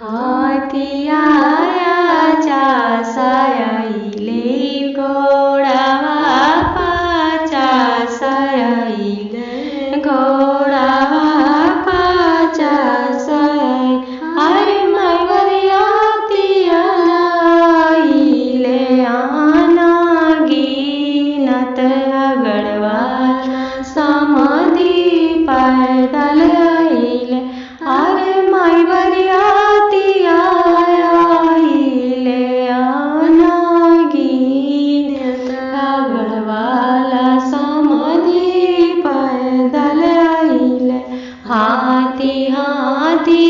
हाती आया चासायले घोडावा पाचासायले घोडावा पाचासाय अरे मैवरियाती आनाइले आना गिनत गड़वाल समाधि पैदल आइले अरे मैवरियाती आइले आना गिनत गड़वाल समाधि पैदल आइले हाथी हाथी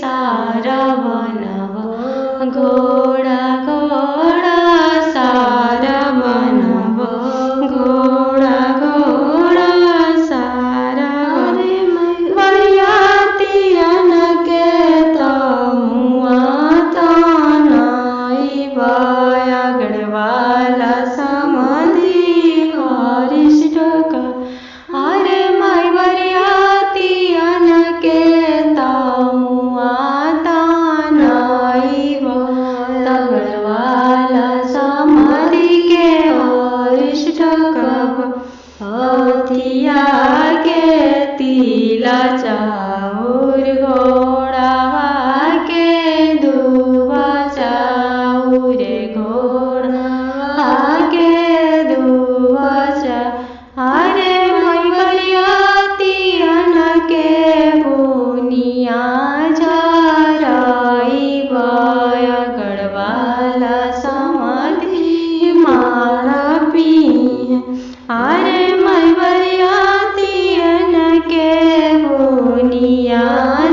सारा बनव घोड़ा घोड़ा सारा बनव घोड़ा घोड़ा सारा रे मैवरियाती अनके तमुआ तनाई बाया गढ़वाला समाधि हरिष्ठ का अरे मैवरियाती अनके तमुआ तनाई बाया गढ़वाला समाधि के हरिष्ठ कब हथिया के तिला चाउर घोड़ावा के दुबा चाउर घोड़ावा के दुबा चा अरे मैवरियाती अनके बुनिया झराई बाया गढ़वाला समाधि मारा पी अरे मैवरियाती अनके बुनिया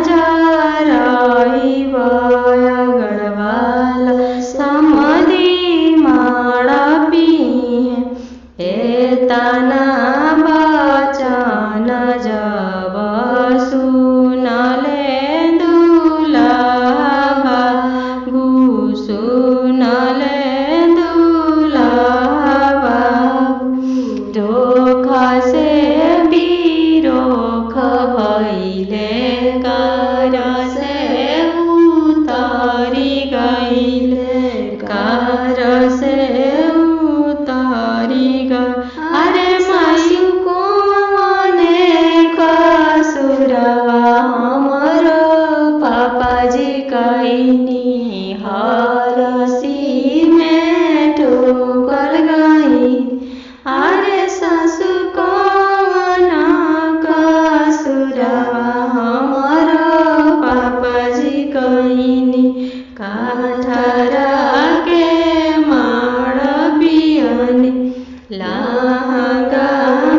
झराई बाया गढ़वाला समाधि मारा पी एतना बचन जब सुनले दुलाबा सुनले दुलाबा धोखा से बिरोख भइले कार से उतारी गइले कार से उतारी गए अरे मायू कोने कसुरवा हमरो पापाजी कइनी हरसी में ठोकर गई अरे सासु कोना कसुरवा हमरो पापाजी कइनी काठरा के माड़ बियनी लहंगा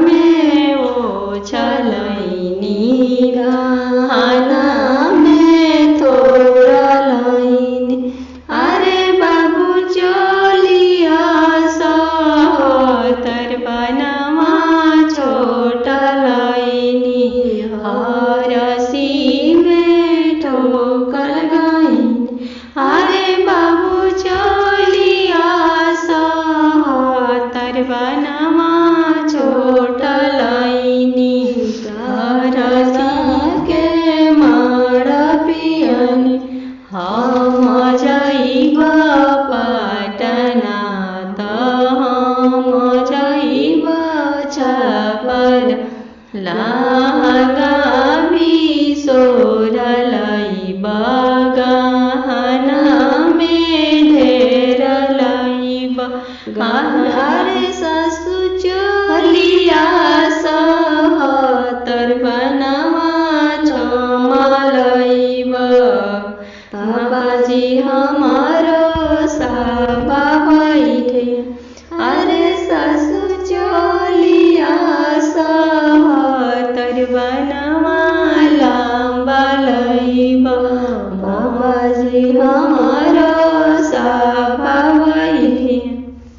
में ओछलैनी गहना में तोड़लैनी अरे बाबू चोलिया सतर बनवा छोटलैनी हरसी में ठोकर गई अरे बाबू चोलिया सतर बनवा छोटलैनी हरसी के माड़ पियनी हम जइब पटना त हम जइब छपल लहंगा बिसोरलैब गहना में ढेर लैब गहना